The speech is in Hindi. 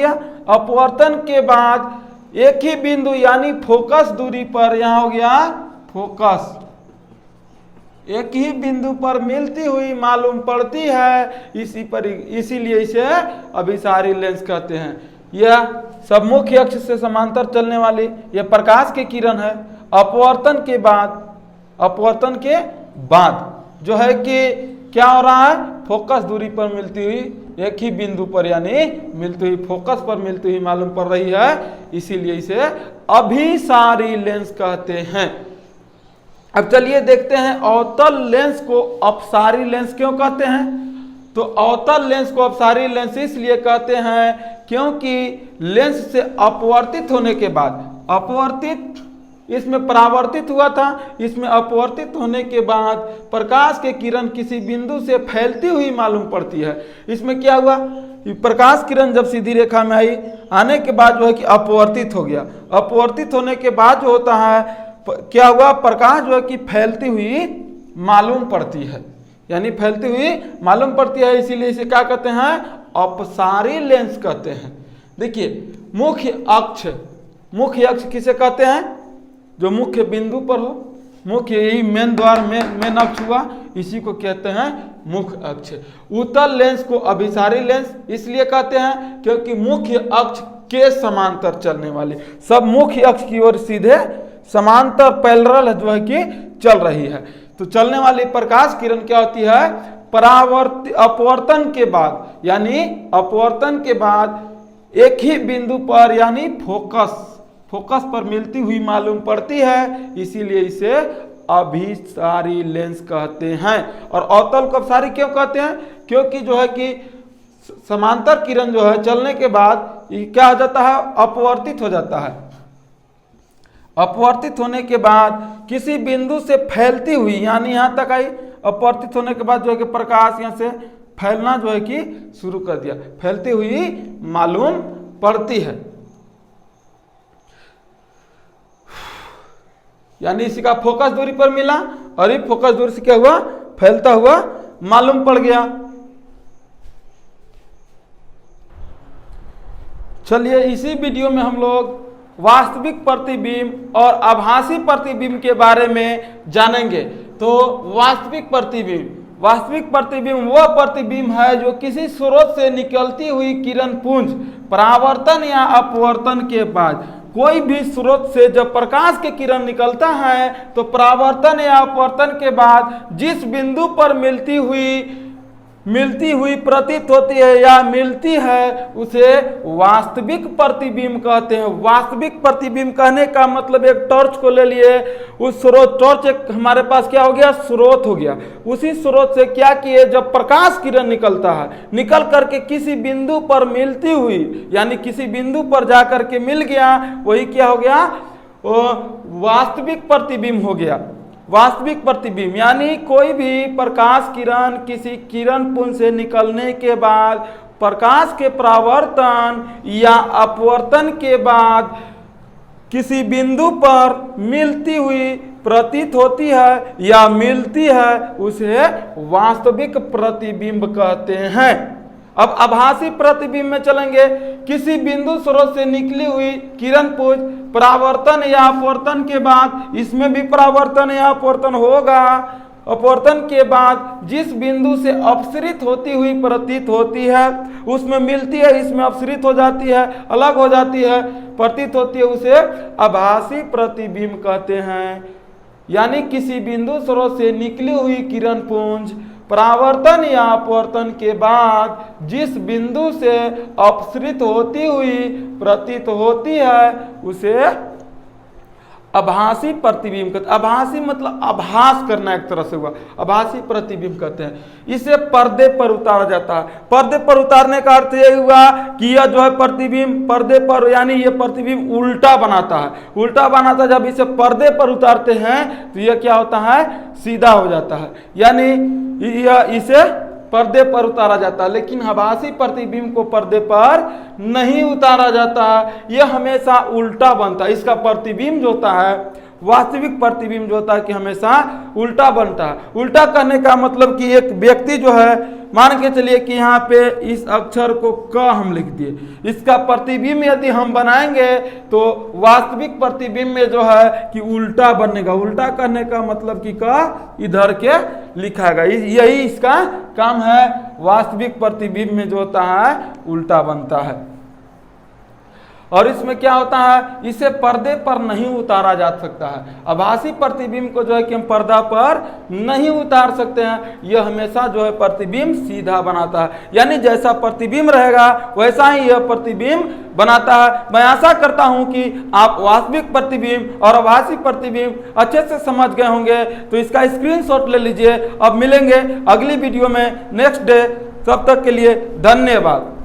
अपवर्तन के बाद एक ही बिंदु यानी फोकस दूरी पर, यहां हो गया फोकस, एक ही बिंदु पर मिलती हुई मालूम पड़ती है, इसीलिए इसे अभिसारी लेंस कहते हैं। यह सब मुख्य अक्ष से समांतर चलने वाली यह प्रकाश की किरण है। अपवर्तन के बाद जो है कि क्या हो रहा है, फोकस दूरी पर मिलती हुई, एक ही बिंदु पर यानी मिलती हुई, फोकस पर मिलती हुई मालूम पड़ रही है, इसीलिए इसे अभिसारी लेंस कहते हैं। अब चलिए देखते हैं अवतल लेंस को अपसारी लेंस क्यों कहते हैं। तो अवतल लेंस को अपसारी लेंस इसलिए कहते हैं क्योंकि लेंस से अपवर्तित होने के बाद, अपवर्तित इसमें परावर्तित हुआ था, इसमें अपवर्तित होने के बाद प्रकाश के किरण किसी बिंदु से फैलती हुई मालूम पड़ती है। इसमें क्या हुआ, प्रकाश किरण जब सीधी रेखा में आई, आने के बाद जो है कि अपवर्तित हो गया। अपवर्तित होने के बाद जो होता है क्या हुआ, प्रकाश जो है कि फैलती हुई मालूम पड़ती है, यानी फैलती हुई मालूम पड़ती है, इसीलिए इसे क्या कहते हैं, अपसारी लेंस कहते हैं। देखिए मुख्य अक्ष किसे कहते हैं, जो मुख्य बिंदु पर हो, मुख्य यही मेन द्वार मेन अक्ष हुआ, इसी को कहते हैं मुख्य अक्ष। उत्तल लेंस को अभिसारी लेंस इसलिए कहते हैं क्योंकि मुख्य अक्ष के समांतर चलने वाले, सब मुख्य अक्ष की ओर सीधे समांतर पैरेलल जो है कि चल रही है। तो चलने वाली प्रकाश किरण क्या होती है, अपवर्तन के बाद, यानी अपवर्तन के बाद एक ही बिंदु पर यानी फोकस पर मिलती हुई मालूम पड़ती है, इसीलिए इसे अभिसारी लेंस कहते हैं। और अवतल को अपसारी क्यों कहते हैं, क्योंकि जो है कि समांतर किरण जो है चलने के बाद क्या हो जाता है, अपवर्तित हो जाता है। अपवर्तित होने के बाद किसी बिंदु से फैलती हुई, यानी यहां तक आई, अपवर्तित होने के बाद जो है कि प्रकाश यहां से फैलना जो है कि शुरू कर दिया, फैलती हुई मालूम पड़ती है, यानी इसी का फोकस दूरी पर मिला और ये फोकस दूरी से क्या हुआ, फैलता हुआ मालूम पड़ गया। चलिए इसी वीडियो में हम लोग वास्तविक प्रतिबिंब और आभासी प्रतिबिंब के बारे में जानेंगे। तो वास्तविक प्रतिबिंब वह प्रतिबिंब है जो किसी स्रोत से निकलती हुई किरण पुंज परावर्तन या अपवर्तन के बाद, कोई भी स्रोत से जब प्रकाश के किरण निकलता है तो परावर्तन या अपवर्तन के बाद जिस बिंदु पर मिलती हुई प्रतीत होती है या मिलती है, उसे वास्तविक प्रतिबिंब कहते हैं। वास्तविक प्रतिबिंब कहने का मतलब, एक टॉर्च को ले लिए, उस स्रोत, टॉर्च एक हमारे पास क्या हो गया, स्रोत हो गया, उसी स्रोत से क्या किए, जब प्रकाश किरण निकलता है, निकल करके किसी बिंदु पर मिलती हुई, यानी किसी बिंदु पर जाकर के मिल गया, वही क्या हो गया, वास्तविक प्रतिबिंब हो गया। वास्तविक प्रतिबिंब यानी कोई भी प्रकाश किरण किसी किरण पुंज से निकलने के बाद, प्रकाश के परावर्तन या अपवर्तन के बाद किसी बिंदु पर मिलती हुई प्रतीत होती है या मिलती है, उसे वास्तविक प्रतिबिंब कहते हैं। अब आभासी प्रतिबिंब में चलेंगे। किसी बिंदु स्रोत से निकली हुई किरण पुंज परावर्तन या अपवर्तन के बाद, इसमें भी परावर्तन या अपवर्तन होगा, अपवर्तन के बाद जिस बिंदु से अपसरित होती हुई प्रतीत होती है, उसमें मिलती है, इसमें अपसरित हो जाती है, अलग हो जाती है, प्रतीत होती है, उसे आभासी प्रतिबिंब कहते हैं। यानी किसी बिंदु स्रोत से निकली हुई किरण पुंज परावर्तन या अपवर्तन के बाद जिस बिंदु से अपसरित होती हुई प्रतीत होती है, उसे आभासी प्रतिबिंब कहते हैं। आभासी मतलब आभास करना, एक तरह से हुआ, आभासी प्रतिबिंब कहते हैं। इसे पर्दे पर उतारा जाता है। पर्दे पर उतारने का अर्थ यही हुआ कि यह जो है प्रतिबिंब पर्दे पर, यानी ये प्रतिबिंब उल्टा बनाता है। उल्टा बनाता है, जब इसे पर्दे पर उतारते हैं तो यह क्या होता है, सीधा हो जाता है, यानी इसे पर्दे पर उतारा जाता है। लेकिन आभासी प्रतिबिंब को पर्दे पर नहीं उतारा जाता, यह हमेशा उल्टा बनता है। इसका प्रतिबिंब जो होता है, वास्तविक प्रतिबिंब जो होता है कि हमेशा उल्टा बनता है। उल्टा करने का मतलब कि एक व्यक्ति जो है मान के चलिए कि यहाँ पे इस अक्षर को क हम लिख दिए, इसका प्रतिबिंब यदि हम बनाएंगे तो वास्तविक प्रतिबिंब में जो है कि उल्टा बनेगा। उल्टा करने का मतलब कि क इधर के लिखाएगा, यही इसका काम है। वास्तविक प्रतिबिंब में जो होता है उल्टा बनता है। और इसमें क्या होता है, इसे पर्दे पर नहीं उतारा जा सकता है। आभासी प्रतिबिंब को जो है कि हम पर्दा पर नहीं उतार सकते हैं। यह हमेशा जो है प्रतिबिंब सीधा बनाता है, यानी जैसा प्रतिबिंब रहेगा वैसा ही यह प्रतिबिंब बनाता है। मैं आशा करता हूं कि आप वास्तविक प्रतिबिंब और आभासी प्रतिबिंब अच्छे से समझ गए होंगे। तो इसका स्क्रीनशॉट ले लीजिए। अब मिलेंगे अगली वीडियो में नेक्स्ट डे। तब तक के लिए धन्यवाद।